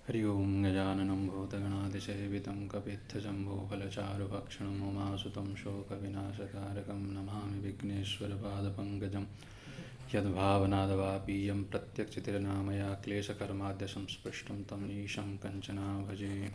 हरि ओं गजाननं भूतगणातिसेवितं कपित्थजम्बूफलचारुभक्षणं उमासुतं शोकविनाशकारकं नमामि विघ्नेश्वरपादपङ्कजं यद्भावनादवापीयं प्रत्यक्षतिर्नामया क्लेशकर्माद्य संस्पृष्टं तं ईशं कञ्चना भजे।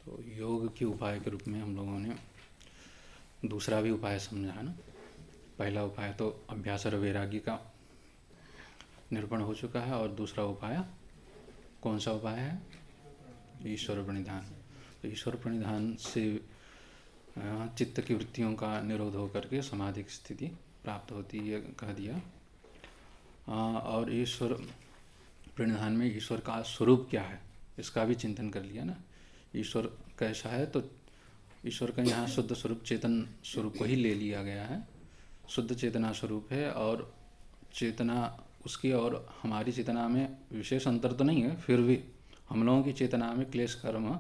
तो योग के उपाय के रूप में हम लोगों ने दूसरा भी उपाय समझा है ना। पहला उपाय तो अभ्यास और वैराग्य का निरूपण हो चुका है, और दूसरा उपाय कौन सा उपाय है? ईश्वर प्रणिधान। तो ईश्वर प्रणिधान से चित्त की वृत्तियों का निरोध होकर के समाधि की स्थिति प्राप्त होती है, कह दिया। और ईश्वर प्रणिधान में ईश्वर का स्वरूप क्या है इसका भी चिंतन कर लिया ना। ईश्वर कैसा है, तो ईश्वर का यहाँ शुद्ध स्वरूप चेतन स्वरूप को ही ले लिया गया है। शुद्ध चेतना स्वरूप है, और चेतना उसकी और हमारी चेतना में विशेष अंतर तो नहीं है, फिर भी हम लोगों की चेतना में क्लेश कर्म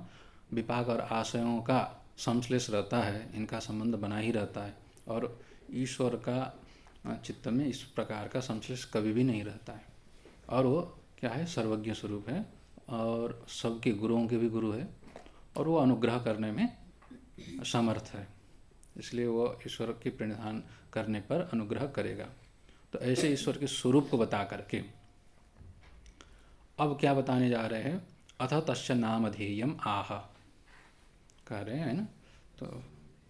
विपाक और आशयों का संश्लेष रहता है, इनका संबंध बना ही रहता है। और ईश्वर का चित्त में इस प्रकार का संश्लेष कभी भी नहीं रहता है। और वो क्या है? सर्वज्ञ स्वरूप है, और सबके गुरुओं के भी गुरु है, और वो अनुग्रह करने में समर्थ है, इसलिए वो ईश्वर की प्रणिधान करने पर अनुग्रह करेगा। तो ऐसे ईश्वर के स्वरूप को बता करके अब क्या बताने जा रहे हैं? अथ तस्य नामधेयम आह कह रहे हैं ना। तो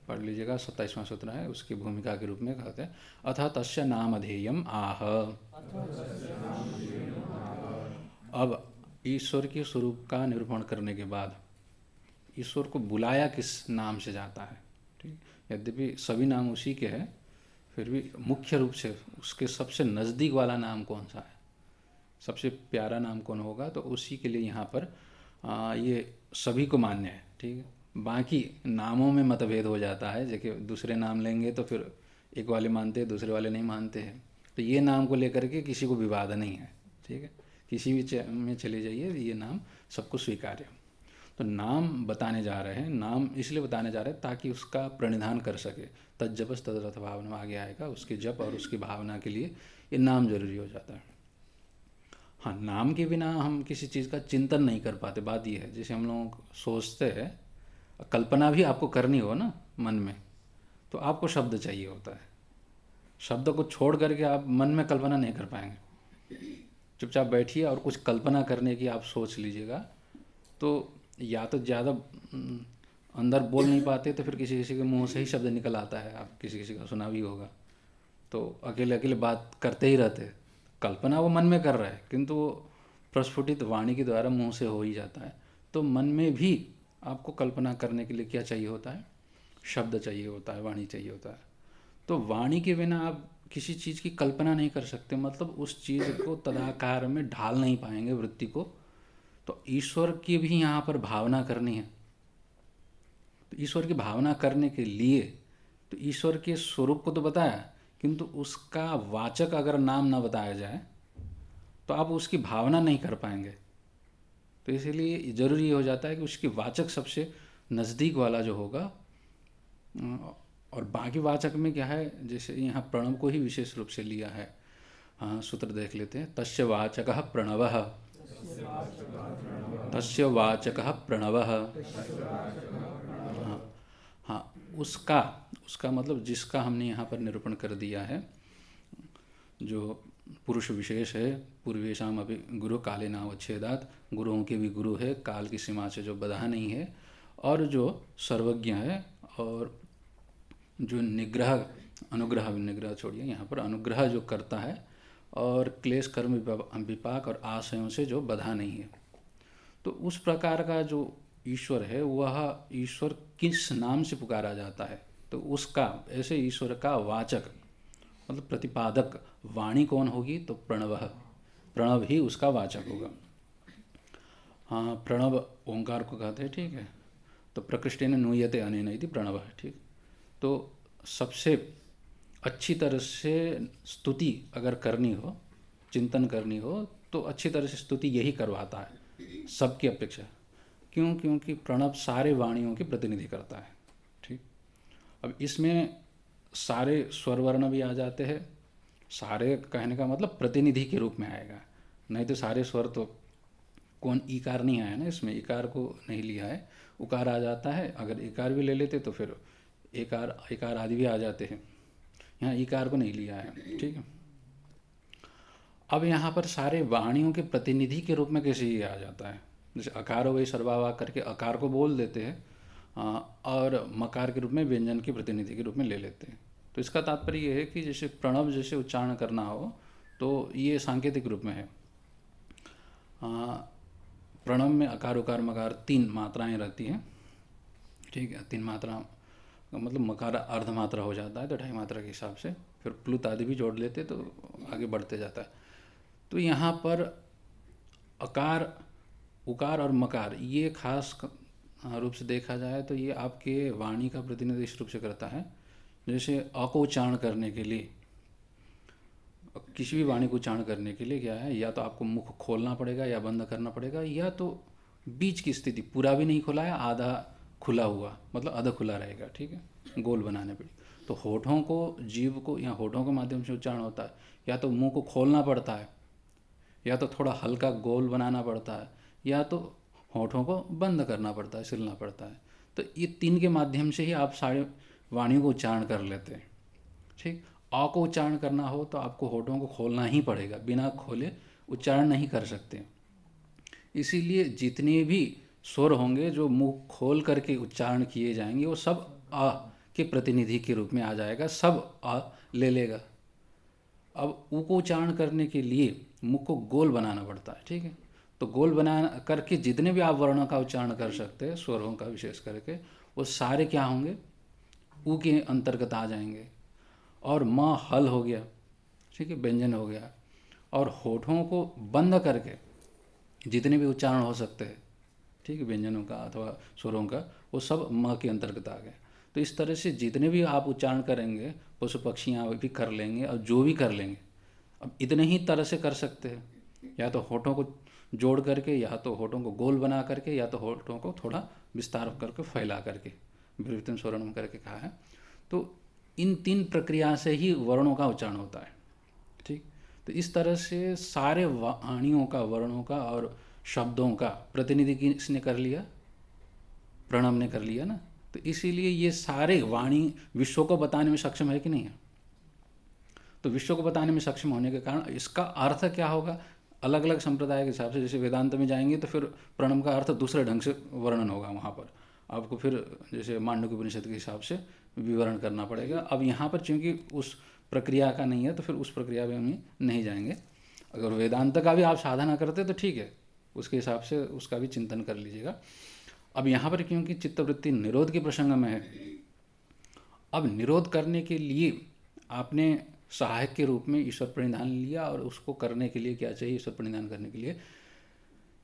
पढ़ लीजिएगा, 27वां सूत्र है, उसकी भूमिका के रूप में कहते हैं अथ तस्य नामधेयम आह। अब ईश्वर के स्वरूप का निरूपण करने के बाद ईश्वर को बुलाया किस नाम से जाता है? ठीक, यद्यपि सभी नाम उसी के हैं, फिर भी मुख्य रूप से उसके सबसे नज़दीक वाला नाम कौन सा है, सबसे प्यारा नाम कौन होगा, तो उसी के लिए यहाँ पर ये सभी को मान्य है। ठीक है, बाकी नामों में मतभेद हो जाता है, जैसे दूसरे नाम लेंगे तो फिर एक वाले मानते हैं, दूसरे वाले नहीं मानते हैं। तो ये नाम को लेकर के किसी को विवाद नहीं है। ठीक है, किसी भी में चले जाइए, ये नाम सबको स्वीकार्य। तो नाम बताने जा रहे हैं, नाम इसलिए बताने जा रहे हैं ताकि उसका प्रणिधान कर सके। तज्जपस तदरथ भावना आगे आएगा, उसके जप और उसकी भावना के लिए ये नाम जरूरी हो जाता है। हाँ, नाम के बिना हम किसी चीज़ का चिंतन नहीं कर पाते। बात ये है, जैसे हम लोग सोचते हैं, कल्पना भी आपको करनी हो ना मन में, तो आपको शब्द चाहिए होता है। शब्द को छोड़ करके आप मन में कल्पना नहीं कर पाएंगे। चुपचाप बैठिए और कुछ कल्पना करने की आप सोच लीजिएगा, तो या तो ज़्यादा अंदर बोल नहीं पाते, तो फिर किसी किसी के मुंह से ही शब्द निकल आता है। आप किसी किसी का सुना भी होगा, तो अकेले अकेले बात करते ही रहते। कल्पना वो मन में कर रहा है, किंतु वो प्रस्फुटित वाणी के द्वारा मुंह से हो ही जाता है। तो मन में भी आपको कल्पना करने के लिए क्या चाहिए होता है? शब्द चाहिए होता है, वाणी चाहिए होता है। तो वाणी के बिना आप किसी चीज़ की कल्पना नहीं कर सकते, मतलब उस चीज़ को तदाकार में ढाल नहीं पाएंगे वृत्ति को। तो ईश्वर की भी यहाँ पर भावना करनी है। तो ईश्वर की भावना करने के लिए तो ईश्वर के स्वरूप को तो बताया, किंतु उसका वाचक अगर नाम ना बताया जाए तो आप उसकी भावना नहीं कर पाएंगे। तो इसीलिए ज़रूरी हो जाता है कि उसकी वाचक सबसे नज़दीक वाला जो होगा। और बाकी वाचक में क्या है, जैसे यहाँ प्रणव को ही विशेष रूप से लिया है। हाँ, सूत्र देख लेते हैं। तस्य वाचकः प्रणवः, तस्य वाचकः प्रणवः। हाँ हाँ, उसका उसका मतलब जिसका हमने यहाँ पर निरूपण कर दिया है, जो पुरुष विशेष है। पूर्वेशाम अभी गुरु काले नावच्छेदात, गुरुओं के भी गुरु है, काल की सीमा से जो बधा नहीं है, और जो सर्वज्ञ है, और जो निग्रह अनुग्रह निग्रह छोड़िए, यहाँ पर अनुग्रह जो करता है, और क्लेश कर्म विपाक और आशयों से जो बधा नहीं है। तो उस प्रकार का जो ईश्वर है, वह ईश्वर किस नाम से पुकारा जाता है? तो उसका ऐसे ईश्वर का वाचक मतलब प्रतिपादक वाणी कौन होगी? तो प्रणव, प्रणव ही उसका वाचक होगा। हाँ, प्रणव ओंकार को कहते हैं। ठीक है, तो प्रकृष्टेन नूयते अनेन इति प्रणव। ठीक, तो सबसे अच्छी तरह से स्तुति अगर करनी हो, चिंतन करनी हो, तो अच्छी तरह से स्तुति यही करवाता है सबकी अपेक्षा। क्यों? क्योंकि प्रणव सारे वाणियों की प्रतिनिधि करता है। ठीक, अब इसमें सारे स्वर वर्ण भी आ जाते हैं। सारे कहने का मतलब प्रतिनिधि के रूप में आएगा, नहीं तो सारे स्वर तो कौन, ईकार नहीं आया ना इसमें, ईकार को नहीं लिया है, उकार आ जाता है। अगर ईकार भी ले लेते तो फिर एकार एकार आदि भी आ जाते हैं, यहाँ ईकार को नहीं लिया है। ठीक है, अब यहाँ पर सारे वाणियों के प्रतिनिधि के रूप में कैसे ये आ जाता है? जैसे अकार वही सर्वावा करके अकार को बोल देते हैं, और मकार के रूप में व्यंजन के प्रतिनिधि के रूप में ले लेते हैं। तो इसका तात्पर्य ये है कि जैसे प्रणव जैसे उच्चारण करना हो तो ये सांकेतिक रूप में है। प्रणव में अकार उकार मकार 3 मात्राएं रहती हैं। ठीक है, 3 मात्रा मतलब मकार अर्ध मात्रा हो जाता है तो 2.5 मात्रा के हिसाब से, फिर प्लुत आदि भी जोड़ लेते तो आगे बढ़ते जाता है। तो यहाँ पर अकार उकार और मकार ये खास रूप से देखा जाए तो ये आपके वाणी का प्रतिनिधित्व इस रूप से करता है। जैसे अ को उच्चारण करने के लिए, किसी भी वाणी को उच्चारण करने के लिए क्या है, या तो आपको मुख खोलना पड़ेगा या बंद करना पड़ेगा, या तो बीच की स्थिति पूरा भी नहीं खुला है, आधा खुला हुआ मतलब आधा खुला रहेगा। ठीक है, गोल बनाने पड़े तो होठों को, जीभ को या होठों के माध्यम से उच्चारण होता है, या तो मुंह को खोलना पड़ता है, या तो थोड़ा हल्का गोल बनाना पड़ता है, या तो होठों को बंद करना पड़ता है, सिलना पड़ता है। तो ये 3 के माध्यम से ही आप सारे वाणियों को उच्चारण कर लेते हैं। ठीक, अ को उच्चारण करना हो तो आपको होठों को खोलना ही पड़ेगा, बिना खोले उच्चारण नहीं कर सकते। इसीलिए जितने भी स्वर होंगे जो मुंह खोल करके उच्चारण किए जाएंगे वो सब अ के प्रतिनिधि के रूप में आ जाएगा, सब अ ले लेगा। अब ऊ को उच्चारण करने के लिए मुख को गोल बनाना पड़ता है। ठीक है, तो गोल बना करके जितने भी आप वर्णों का उच्चारण कर सकते हैं, स्वरों का विशेष करके, वो सारे क्या होंगे, ऊ के अंतर्गत आ जाएंगे। और म हल हो गया, ठीक है, व्यंजन हो गया। और होठों को बंद करके जितने भी उच्चारण हो सकते हैं, ठीक है, व्यंजनों का अथवा स्वरों का, वो सब म के अंतर्गत आ गए। तो इस तरह से जितने भी आप उच्चारण करेंगे पशु पक्षियाँ भी कर लेंगे और जो भी कर लेंगे। अब इतने ही तरह से कर सकते हैं, या तो होठों को जोड़ करके, या तो होठों को गोल बना करके, या तो होठों को थोड़ा विस्तार करके फैला करके विवर्तन स्वरणम करके कहा है। तो इन 3 प्रक्रिया से ही वर्णों का उच्चारण होता है। ठीक, तो इस तरह से सारे वाणियों का, वर्णों का और शब्दों का प्रतिनिधि किसने कर लिया? प्रणव ने कर लिया ना। तो इसीलिए ये सारे वाणी विश्व को बताने में सक्षम है कि नहीं है? तो विश्व को बताने में सक्षम होने के कारण इसका अर्थ क्या होगा, अलग अलग संप्रदाय के हिसाब से। जैसे वेदांत में जाएंगे तो फिर प्रणव का अर्थ दूसरे ढंग से वर्णन होगा, वहाँ पर आपको फिर जैसे मांडुक्य उपनिषद के हिसाब से विवरण करना पड़ेगा। अब यहाँ पर चूँकि उस प्रक्रिया का नहीं है तो फिर उस प्रक्रिया में हम नहीं जाएंगे। अगर वेदांत का भी आप साधना करते तो ठीक है, उसके हिसाब से उसका भी चिंतन कर लीजिएगा। अब यहाँ पर क्योंकि चित्तवृत्ति निरोध के प्रसंग में है, अब निरोध करने के लिए आपने सहायक के रूप में ईश्वर प्रणिधान लिया, और उसको करने के लिए क्या चाहिए, ईश्वर प्रणिधान करने के लिए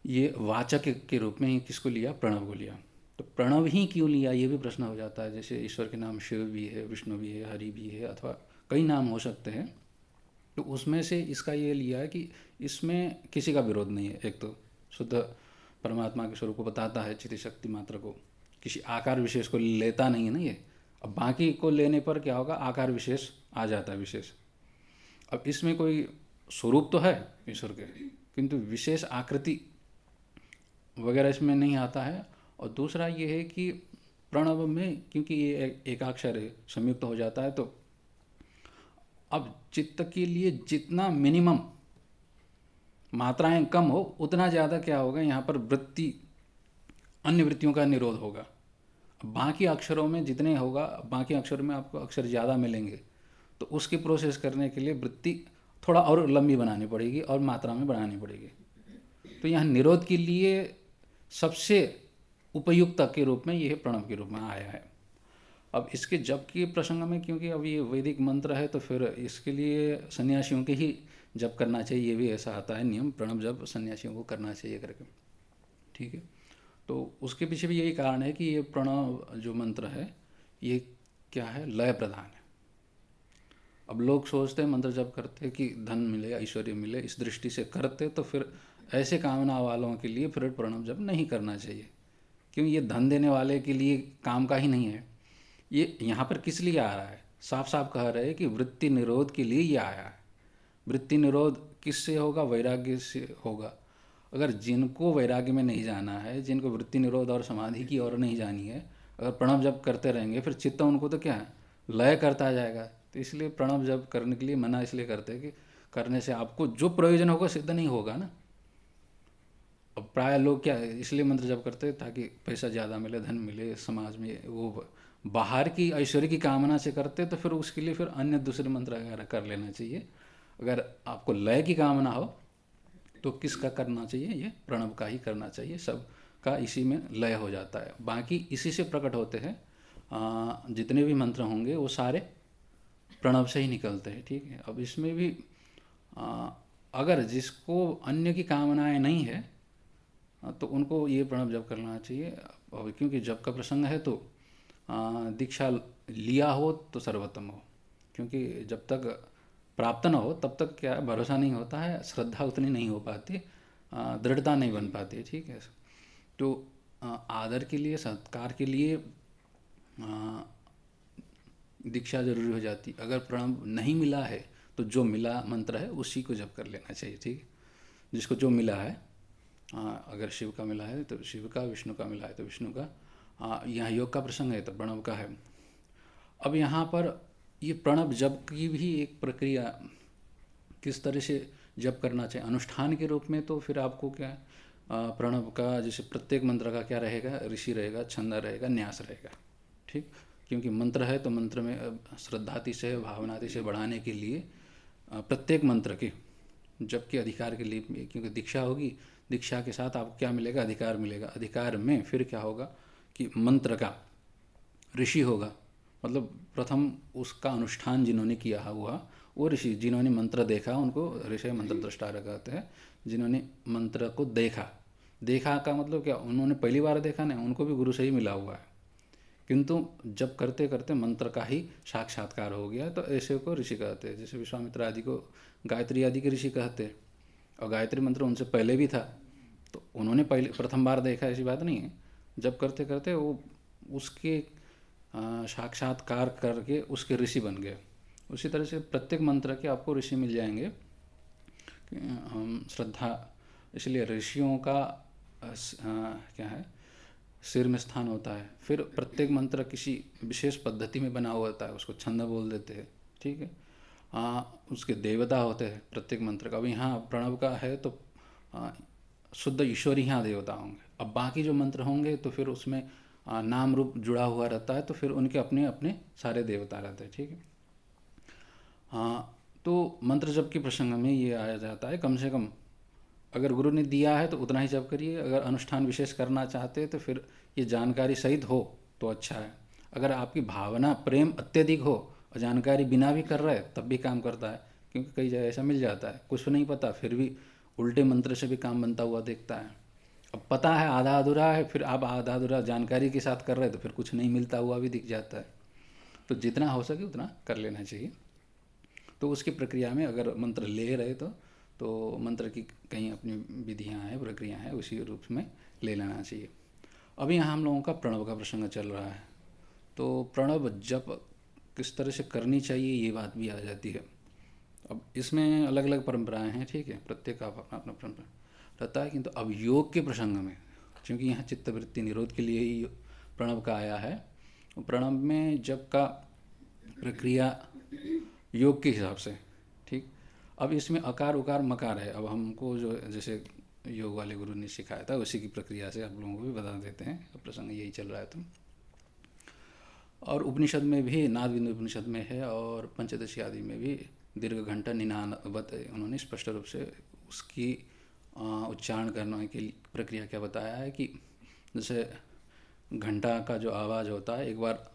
ये वाचक के रूप में किसको लिया? प्रणव को लिया। तो प्रणव ही क्यों लिया, ये भी प्रश्न हो जाता है। जैसे ईश्वर के नाम शिव भी है, विष्णु भी है, हरि भी है, अथवा कई नाम हो सकते हैं। तो उसमें से इसका ये लिया है कि इसमें किसी का विरोध नहीं है। एक तो शुद्ध परमात्मा के स्वरूप को बताता है, चिति शक्ति मात्र को, किसी आकार विशेष को लेता नहीं है ना ये। अब बाकी को लेने पर क्या होगा, आकार विशेष आ जाता है विशेष। अब इसमें कोई स्वरूप तो है ईश्वर के, किंतु विशेष आकृति वगैरह इसमें नहीं आता है। और दूसरा ये है कि प्रणव में क्योंकि ये एकाक्षर है, संयुक्त हो जाता है, तो अब चित्त के लिए जितना मिनिमम मात्राएं कम हो उतना ज़्यादा क्या होगा, यहाँ पर वृत्ति, अन्य वृत्तियों का निरोध होगा। बाकी अक्षरों में जितने होगा, बाकी अक्षरों में आपको अक्षर ज़्यादा मिलेंगे, तो उसकी प्रोसेस करने के लिए वृत्ति थोड़ा और लंबी बनानी पड़ेगी और मात्रा में बढ़ानी पड़ेगी। तो यहाँ निरोध के लिए सबसे उपयुक्त के रूप में यह प्रणव के रूप में आया है। अब इसके जप के प्रसंग में क्योंकि अब ये वैदिक मंत्र है, तो फिर इसके लिए सन्यासियों के ही जप करना चाहिए, ये भी ऐसा आता है नियम, प्रणव जप सन्यासियों को करना चाहिए करके। ठीक है, तो उसके पीछे भी यही कारण है कि ये प्रणव जो मंत्र है ये क्या है, लय प्रधान है। अब लोग सोचते हैं मंत्र जप करते कि धन मिले, ऐश्वर्य मिले, इस दृष्टि से करते, तो फिर ऐसे कामना वालों के लिए फिर प्रणव जप नहीं करना चाहिए। क्यों, ये धन देने वाले के लिए काम का ही नहीं है। ये यहाँ पर किस लिए आ रहा है, साफ साफ कह रहे हैं कि वृत्ति निरोध के लिए ये आया है। वृत्ति निरोध किससे होगा, वैराग्य से होगा। अगर जिनको वैराग्य में नहीं जाना है, जिनको वृत्ति निरोध और समाधि की ओर नहीं जानी है, अगर प्रणव जप करते रहेंगे फिर चित्त उनको तो क्या है, लय करता जाएगा। तो इसलिए प्रणव जप करने के लिए मना इसलिए करते हैं कि करने से आपको जो प्रयोजन होगा सिद्ध नहीं होगा ना। अब प्राय लोग क्या है, इसलिए मंत्र जप करते हैं ताकि पैसा ज़्यादा मिले, धन मिले समाज में, वो बाहर की ऐश्वर्य की कामना से करते, तो फिर उसके लिए फिर अन्य दूसरे मंत्र वगैरह कर लेना चाहिए। अगर आपको लय की कामना हो तो किसका करना चाहिए, ये प्रणव का ही करना चाहिए। सब का इसी में लय हो जाता है, बाकी इसी से प्रकट होते हैं। जितने भी मंत्र होंगे वो सारे प्रणव से ही निकलते हैं, ठीक है। अब इसमें भी अगर जिसको अन्य की कामनाएं नहीं है तो उनको ये प्रणव जप करना चाहिए। और क्योंकि जप का प्रसंग है तो दीक्षा लिया हो तो सर्वोत्तम हो, क्योंकि जब तक प्राप्त न हो तब तक क्या भरोसा नहीं होता है, श्रद्धा उतनी नहीं हो पाती, दृढ़ता नहीं बन पाती, ठीक है। तो आदर के लिए, सत्कार के लिए दीक्षा जरूरी हो जाती। अगर प्रणव नहीं मिला है तो जो मिला मंत्र है उसी को जप कर लेना चाहिए, ठीक। जिसको जो मिला है, अगर शिव का मिला है तो शिव का, विष्णु का मिला है तो विष्णु का, यहाँ योग का प्रसंग है तो प्रणव का है। अब यहाँ पर ये प्रणव जप की भी एक प्रक्रिया, किस तरह से जप करना चाहिए अनुष्ठान के रूप में। तो फिर आपको क्या प्रणव का, जैसे प्रत्येक मंत्र का क्या रहेगा, ऋषि रहेगा, छंद रहेगा, न्यास रहेगा, ठीक। क्योंकि मंत्र है तो मंत्र में श्रद्धाति से, भावनाति से बढ़ाने के लिए प्रत्येक मंत्र के जप के अधिकार के लिए, क्योंकि दीक्षा होगी, दीक्षा के साथ आपको क्या मिलेगा, अधिकार मिलेगा। अधिकार में फिर क्या होगा कि मंत्र का ऋषि होगा, मतलब प्रथम उसका अनुष्ठान जिन्होंने किया हुआ वो ऋषि, जिन्होंने मंत्र देखा उनको ऋषि मंत्र दृष्टा कहते हैं। जिन्होंने मंत्र को देखा, देखा का मतलब क्या, उन्होंने पहली बार देखा नहीं, उनको भी गुरु से ही मिला हुआ है, किंतु जब करते करते मंत्र का ही साक्षात्कार हो गया, तो ऐसे को ऋषि कहते हैं। जैसे विश्वामित्र आदि को गायत्री आदि के ऋषि कहते हैं, और गायत्री मंत्र उनसे पहले भी था, तो उन्होंने पहले प्रथम बार देखा ऐसी बात नहीं है। जब करते करते वो उसके साक्षात्कार करके उसके ऋषि बन गए। उसी तरह से प्रत्येक मंत्र के आपको ऋषि मिल जाएंगे। श्रद्धा, इसलिए ऋषियों का क्या है, सिर में स्थान होता है। फिर प्रत्येक मंत्र किसी विशेष पद्धति में बना हुआ होता है, उसको छंद बोल देते हैं, ठीक है। उसके देवता होते हैं प्रत्येक मंत्र का। अब यहाँ प्रणव का है तो शुद्ध ईश्वरी यहाँ देवता होंगे। अब बाकी जो मंत्र होंगे तो फिर उसमें नाम रूप जुड़ा हुआ रहता है, तो फिर उनके अपने अपने सारे देवता रहते हैं, ठीक है। तो मंत्र जप के प्रसंग में ये आया जाता है, कम से कम अगर गुरु ने दिया है तो उतना ही जप करिए। अगर अनुष्ठान विशेष करना चाहते हैं तो फिर ये जानकारी सहित हो तो अच्छा है। अगर आपकी भावना प्रेम अत्यधिक हो और जानकारी बिना भी कर रहे तब भी काम करता है, क्योंकि कई जगह ऐसा मिल जाता है, कुछ नहीं पता फिर भी उल्टे मंत्र से भी काम बनता हुआ देखता है। अब पता है आधा अधूरा है, फिर आप आधा अधूरा जानकारी के साथ कर रहे हैं तो फिर कुछ नहीं मिलता हुआ भी दिख जाता है। तो जितना हो सके उतना कर लेना चाहिए। तो उसकी प्रक्रिया में अगर मंत्र ले रहे तो मंत्र की कहीं अपनी विधियाँ हैं, प्रक्रिया हैं, उसी रूप में ले लेना चाहिए। अभी यहाँ हम लोगों का प्रणव का प्रसंग चल रहा है, तो प्रणव जप किस तरह से करनी चाहिए ये बात भी आ जाती है। अब इसमें अलग अलग परंपराएं हैं, ठीक है, प्रत्येक का अपना अपना परंपरा रहता है। किंतु अब योग के प्रसंग में, क्योंकि यहाँ चित्तवृत्ति निरोध के लिए ही प्रणव का आया है, प्रणव में जप का प्रक्रिया योग के हिसाब से, ठीक। अब इसमें अकार उकार मकार है। अब हमको जो जैसे योग वाले गुरु ने सिखाया था उसी की प्रक्रिया से आप लोगों को भी बता देते हैं। प्रसंग यही चल रहा है तो। और उपनिषद में भी, नाद बिंदु उपनिषद में है और पंचदशी आदि में भी दीर्घ घंटा निनानवत उन्होंने स्पष्ट रूप से उसकी उच्चारण करने की प्रक्रिया क्या बताया है कि जैसे घंटा का जो आवाज़ होता है, एक बार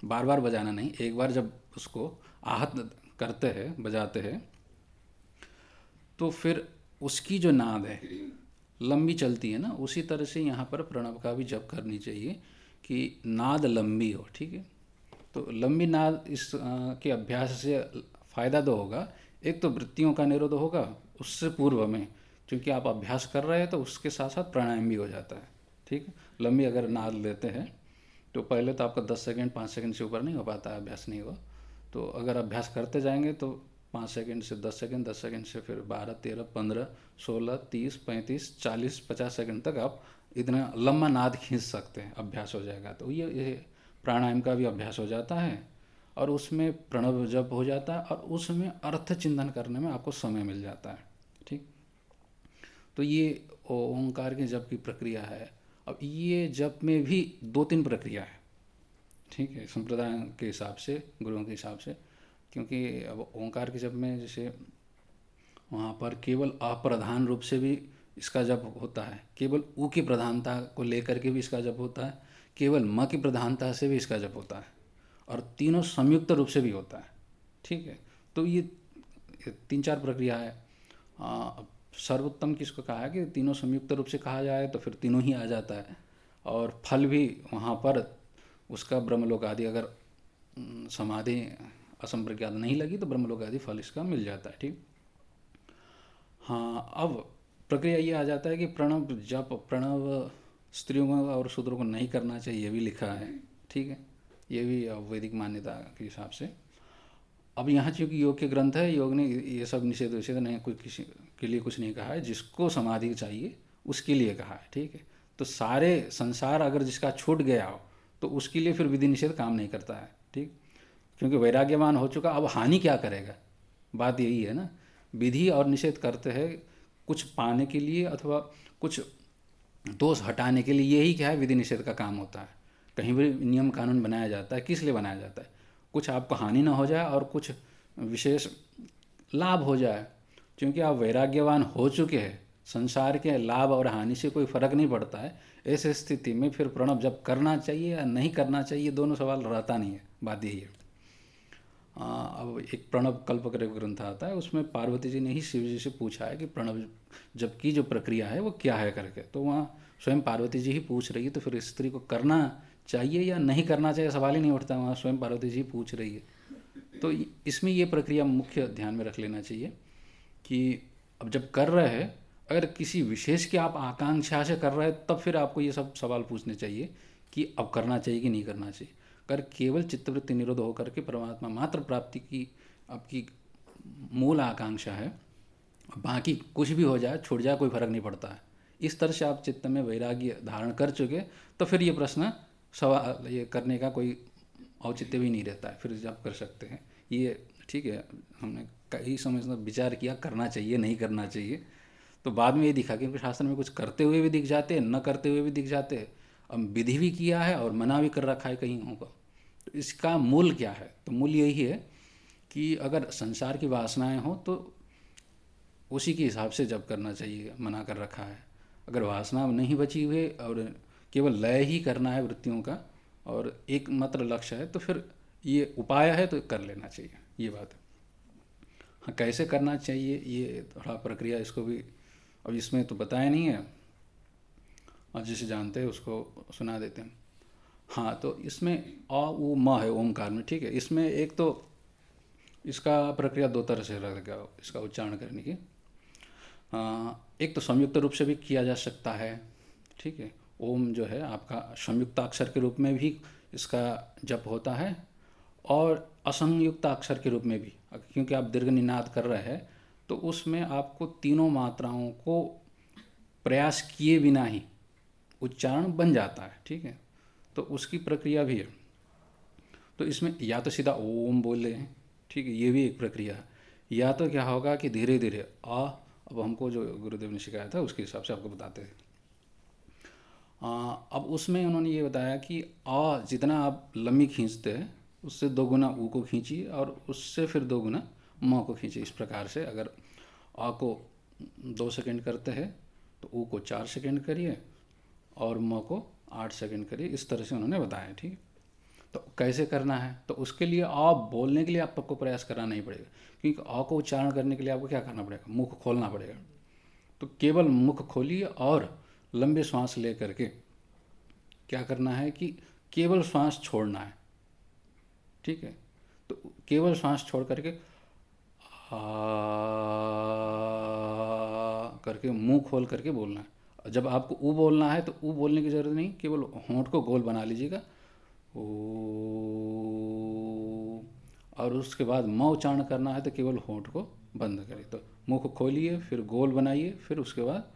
बार बार बजाना नहीं, एक बार जब उसको आहत करते हैं, बजाते हैं, तो फिर उसकी जो नाद है लंबी चलती है ना, उसी तरह से यहाँ पर प्रणव का भी जप करनी चाहिए कि नाद लंबी हो, ठीक है। तो लंबी नाद इस के अभ्यास से फ़ायदा तो होगा, एक तो वृत्तियों का निरोध होगा उससे पूर्व में, क्योंकि आप अभ्यास कर रहे हैं तो उसके साथ साथ प्राणायाम भी हो जाता है, ठीक है। लंबी अगर नाद लेते हैं तो पहले तो आपका 10 सेकंड 5 सेकंड से ऊपर नहीं हो पाता है, अभ्यास नहीं हुआ। तो अगर अभ्यास करते जाएंगे तो 5 सेकंड से 10 सेकंड, 10 सेकंड से फिर 12, 13, 15, 16, 30, 35, 40, 50 सेकंड तक आप इतना लंबा नाद खींच सकते हैं, अभ्यास हो जाएगा। तो ये प्राणायाम का भी अभ्यास हो जाता है और उसमें प्रणव जप हो जाता है और उसमें अर्थ चिंतन करने में आपको समय मिल जाता है। ठीक, तो ये ओंकार के जप की प्रक्रिया है। अब ये जप में भी 2-3 प्रक्रिया है, ठीक है, संप्रदाय के हिसाब से, गुरुओं के हिसाब से। क्योंकि अब ओंकार के जप में जैसे वहाँ पर केवल अप्रधान रूप से भी इसका जप होता है, केवल ऊ की प्रधानता को लेकर के भी इसका जप होता है, केवल म की प्रधानता से भी इसका जप होता है, और तीनों संयुक्त रूप से भी होता है। ठीक है, तो ये 3-4 प्रक्रिया है। अब सर्वोत्तम किसको कहा है कि तीनों संयुक्त रूप से कहा जाए तो फिर तीनों ही आ जाता है, और फल भी वहाँ पर उसका ब्रह्मलोक आदि, अगर समाधि असंप्रज्ञात नहीं लगी तो ब्रह्मलोक आदि फल इसका मिल जाता है। ठीक, हाँ, अब प्रक्रिया ये आ जाता है कि प्रणव जप, प्रणव स्त्रियों को और शूद्रों को नहीं करना चाहिए, ये भी लिखा है। ठीक है, ये भी वैदिक मान्यता के हिसाब से। अब यहाँ चूँकि योग के ग्रंथ है, योग ने ये सब निषेध विषेध नहीं, कोई किसी के लिए कुछ नहीं कहा है, जिसको समाधि चाहिए उसके लिए कहा है। ठीक है, तो सारे संसार अगर जिसका छूट गया हो तो उसके लिए फिर विधि निषेध काम नहीं करता है। ठीक, क्योंकि वैराग्यवान हो चुका, अब हानि क्या करेगा, बात यही है ना। विधि और निषेध करते हैं कुछ पाने के लिए अथवा कुछ दोष हटाने के लिए, यही क्या है, विधि निषेध का काम होता है। कहीं भी नियम कानून बनाया जाता है, किस लिए बनाया जाता है, कुछ आपको हानि ना हो जाए और कुछ विशेष लाभ हो जाए। क्योंकि आप वैराग्यवान हो चुके हैं, संसार के लाभ और हानि से कोई फर्क नहीं पड़ता है। ऐसे स्थिति में फिर प्रणव जब करना चाहिए या नहीं करना चाहिए, दोनों सवाल रहता नहीं है, बात यही है। अब एक प्रणव कल्पक ग्रंथ आता है, उसमें पार्वती जी ने ही शिव जी से पूछा है कि प्रणव जब की जो प्रक्रिया है वो क्या है करके, तो वहाँ स्वयं पार्वती जी ही पूछ रही है, तो फिर स्त्री को करना चाहिए या नहीं करना चाहिए सवाल ही नहीं उठता, वहाँ स्वयं पार्वती जी पूछ रही है। तो इसमें ये प्रक्रिया मुख्य ध्यान में रख लेना चाहिए कि अब जब कर रहे हैं, अगर किसी विशेष की आप आकांक्षा से कर रहे हैं, तब फिर आपको ये सब सवाल पूछने चाहिए कि अब करना चाहिए कि नहीं करना चाहिए। अगर केवल चित्तवृत्ति निरोध होकर के परमात्मा मात्र प्राप्ति की आपकी मूल आकांक्षा है, बाकी कुछ भी हो जाए, छूट जाए, कोई फर्क नहीं पड़ता है, इस तरह से आप चित्त में वैराग्य धारण कर चुके, तो फिर ये प्रश्न सवाल ये करने का कोई औचित्य भी नहीं रहता है, फिर आप कर सकते हैं ये। ठीक है, हमने कई समय से विचार किया करना चाहिए नहीं करना चाहिए, तो बाद में ये दिखा कि शास्त्र में कुछ करते हुए भी दिख जाते, न करते हुए भी दिख जाते। अब विधि भी किया है और मना भी कर रखा है कहीं होगा, तो इसका मूल क्या है, तो मूल यही है कि अगर संसार की वासनाएं हो तो उसी के हिसाब से जब करना चाहिए, मना कर रखा है। अगर वासना नहीं बची हुई और केवल लय ही करना है वृत्तियों का और एक मात्र लक्ष्य है, तो फिर ये उपाय है तो कर लेना चाहिए, ये बात है। हाँ, कैसे करना चाहिए ये थोड़ा प्रक्रिया, इसको भी अब इसमें तो बताया नहीं है, और जिसे जानते हैं उसको सुना देते हैं। हाँ, तो इसमें अ उ म है ओमकार में। ठीक है, इसमें एक तो इसका प्रक्रिया 2 तरह से रहेगा इसका उच्चारण करने की। एक तो संयुक्त रूप से भी किया जा सकता है। ठीक है, ओम जो है आपका संयुक्त अक्षर के रूप में भी इसका जप होता है, और असंयुक्त अक्षर के रूप में भी, क्योंकि आप दीर्घ निनाद कर रहे हैं तो उसमें आपको तीनों मात्राओं को प्रयास किए बिना ही उच्चारण बन जाता है। ठीक है, तो उसकी प्रक्रिया भी है। तो इसमें या तो सीधा ओम बोल रहे हैं, ठीक है, ये भी एक प्रक्रिया है, या तो क्या होगा कि धीरे धीरे अब हमको जो गुरुदेव ने सिखाया था उसके हिसाब से आपको बताते हैं। अब उसमें उन्होंने ये बताया कि जितना आप लंबी खींचते हैं उससे 2 गुना ऊ को खींचिए और उससे फिर 2 गुना म को खींचिए। इस प्रकार से अगर को 2 सेकंड करते हैं तो ऊ को 4 सेकंड करिए और म को 8 सेकंड करिए, इस तरह से उन्होंने बताया। ठीक, तो कैसे करना है, तो उसके लिए बोलने के लिए आपको प्रयास करना नहीं पड़ेगा, क्योंकि को उच्चारण करने के लिए आपको क्या करना पड़ेगा, मुख खोलना पड़ेगा। तो केवल मुख खोलिए और लंबे श्वास ले करके क्या करना है कि केवल श्वास छोड़ना है। ठीक है, तो केवल श्वास छोड़ करके करके मुंह खोल करके बोलना है, जब आपको ऊ बोलना है तो ऊ बोलने की ज़रूरत नहीं, केवल होंठ को गोल बना लीजिएगा ओ, और उसके बाद म उच्चारण करना है तो केवल होंठ को बंद करिए। तो मुंह को खोलिए, फिर गोल बनाइए, फिर उसके बाद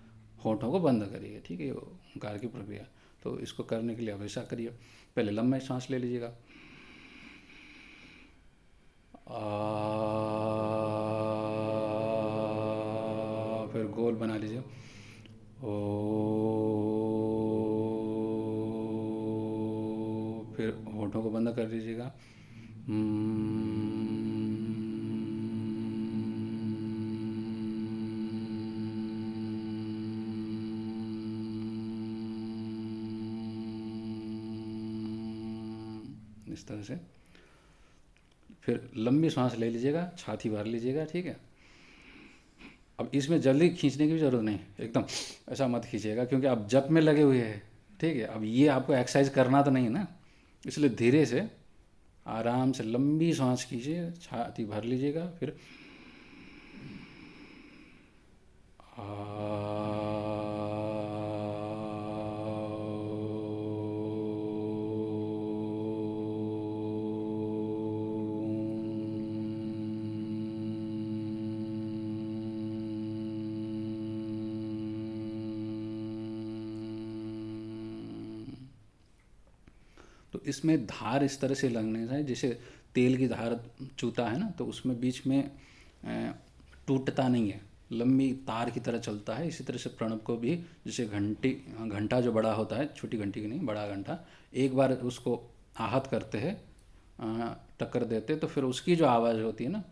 होंठों को बंद करिए। ठीक है, ये ओंकार की प्रक्रिया। तो इसको करने के लिए अब ऐसा करिए, पहले लंबे सांस ले लीजिएगा, फिर गोल बना लीजिए ओ, फिर होठों को बंद कर दीजिएगा इस तरह से। फिर लंबी सांस ले लीजिएगा, छाती भर लीजिएगा। ठीक है, अब इसमें जल्दी खींचने की भी ज़रूरत नहीं, एकदम ऐसा मत खींचिएगा, क्योंकि आप जप में लगे हुए हैं। ठीक है, अब ये आपको एक्सरसाइज करना तो नहीं है ना, इसलिए धीरे से आराम से लंबी सांस कीजिए, छाती भर लीजिएगा, फिर तो इसमें धार इस तरह से लगने चाहिए जैसे तेल की धार चूता है ना, तो उसमें बीच में टूटता नहीं है, लंबी तार की तरह चलता है। इसी तरह से प्रणव को भी जैसे घंटा जो बड़ा होता है, छोटी घंटी की नहीं, बड़ा घंटा, एक बार उसको आहत करते हैं, टक्कर देते, तो फिर उसकी जो आवाज़ होती है ना,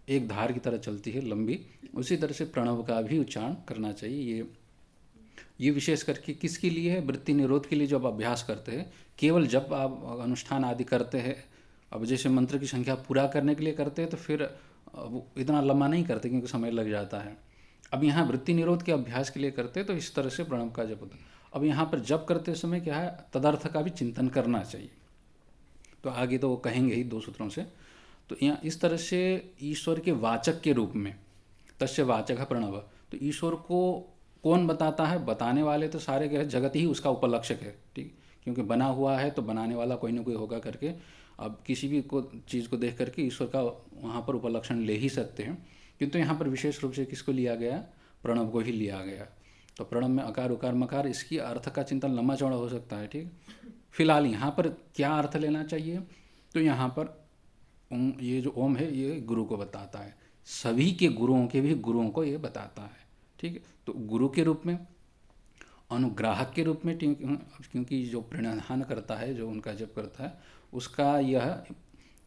एक धार की तरह चलती है लंबी। उसी तरह से प्रणव का भी उच्चारण करना चाहिए। ये विशेष करके किसके लिए है? वृत्ति निरोध के लिए। जब अभ्यास करते हैं, केवल जब आप अनुष्ठान आदि करते हैं, अब जैसे मंत्र की संख्या पूरा करने के लिए करते हैं तो फिर वो इतना लंबा नहीं करते क्योंकि समय लग जाता है। अब यहाँ वृत्ति निरोध के अभ्यास के लिए करते हैं तो इस तरह से प्रणव का जप होता है। अब यहाँ पर जप करते समय क्या है, तदर्थ का भी चिंतन करना चाहिए। तो आगे तो वो कहेंगे ही 2 सूत्रों से। तो यहाँ इस तरह से ईश्वर के वाचक के रूप में, तस्य वाचक प्रणव, तो ईश्वर को कौन बताता है? बताने वाले तो सारे के जगत ही उसका उपलक्षक है। ठीक, क्योंकि बना हुआ है तो बनाने वाला कोई ना कोई होगा करके, अब किसी भी चीज़ को देख करके ईश्वर का वहाँ पर उपलक्षण ले ही सकते हैं। किंतु यहाँ पर विशेष रूप से किसको लिया गया? प्रणव को ही लिया गया। तो प्रणव में अकार उकार मकार, इसकी अर्थ का चिंतन लंबा चौड़ा हो सकता है। ठीक, फिलहाल यहाँ पर क्या अर्थ लेना चाहिए? तो यहाँ पर ये जो ओम है ये गुरु को बताता है, सभी के गुरुओं के भी गुरुओं को ये बताता है। ठीक है, तो गुरु के रूप में, अनुग्राहक के रूप में, क्योंकि जो प्रणधान करता है, जो उनका जप करता है, उसका यह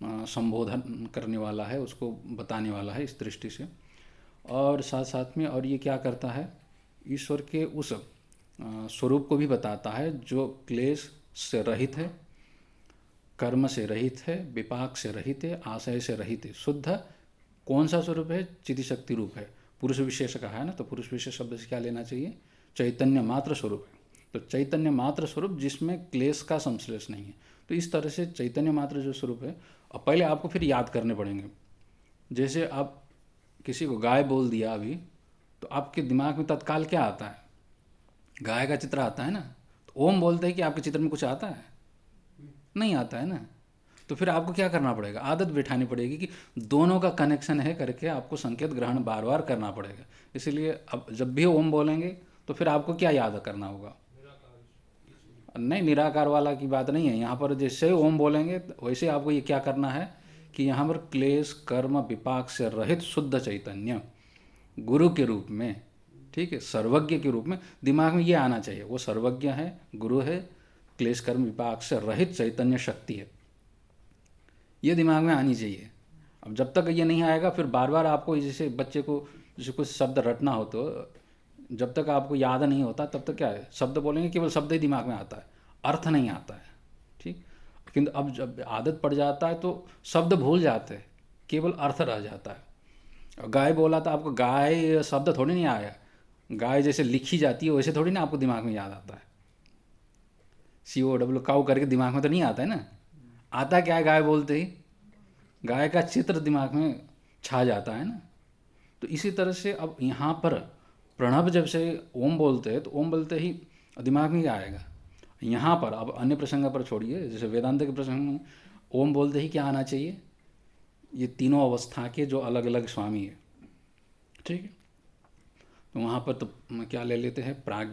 संबोधन करने वाला है, उसको बताने वाला है इस दृष्टि से। और साथ साथ में और ये क्या करता है, ईश्वर के उस स्वरूप को भी बताता है जो क्लेश से रहित है, कर्म से रहित है, विपाक से रहित है, आशय से रहित है, शुद्ध। कौन सा स्वरूप है? चिति शक्ति रूप है। पुरुष विशेष कहा है ना, तो पुरुष विशेष शब्द से क्या लेना चाहिए? चैतन्य मात्र स्वरूप है। तो चैतन्य मात्र स्वरूप जिसमें क्लेश का संश्लेष नहीं है। तो इस तरह से चैतन्य मात्र जो स्वरूप है, और पहले आपको फिर याद करने पड़ेंगे। जैसे आप किसी को गाय बोल दिया अभी, तो आपके दिमाग में तत्काल क्या आता है? गाय का चित्र आता है ना। तो ओम बोलते हैं कि आपके चित्र में कुछ आता है? नहीं आता है ना। तो फिर आपको क्या करना पड़ेगा? आदत बिठानी पड़ेगी कि दोनों का कनेक्शन है करके आपको संकेत ग्रहण बार बार करना पड़ेगा। इसलिए अब जब भी ओम बोलेंगे तो फिर आपको क्या याद करना होगा? नहीं, निराकार वाला की बात नहीं है यहाँ पर। जैसे ओम बोलेंगे वैसे आपको ये क्या करना है कि यहाँ पर क्लेश कर्म विपाक से रहित शुद्ध चैतन्य गुरु के रूप में, ठीक है, सर्वज्ञ के रूप में दिमाग में ये आना चाहिए। वो सर्वज्ञ है, गुरु है, क्लेश कर्म विपाक से रहित चैतन्य शक्ति है, ये दिमाग में आनी चाहिए। अब जब तक ये नहीं आएगा फिर बार बार आपको, जैसे बच्चे को जैसे कुछ शब्द रटना हो तो जब तक आपको याद नहीं होता तब तक क्या है, शब्द बोलेंगे, केवल शब्द ही दिमाग में आता है, अर्थ नहीं आता है। ठीक, किंतु अब जब आदत पड़ जाता है तो शब्द भूल जाते हैं, केवल अर्थ रह जाता है। गाय बोला तो आपको गाय शब्द थोड़ी नहीं आया, गाय जैसे लिखी जाती है वैसे थोड़ी ना आपको दिमाग में याद आता है। COW काऊ करके दिमाग में तो नहीं आता है ना। आता क्या है? गाय बोलते ही गाय का चित्र दिमाग में छा जाता है ना। तो इसी तरह से अब यहाँ पर प्रणव जब से ओम बोलते हैं तो ओम बोलते ही दिमाग में क्या आएगा? यहाँ पर अब अन्य प्रसंग पर छोड़िए, जैसे वेदांत के प्रसंग में ओम बोलते ही क्या आना चाहिए? ये तीनों अवस्था के जो अलग अलग स्वामी है, ठीक है। तो वहाँ पर तो क्या ले लेते हैं? प्राज्ञ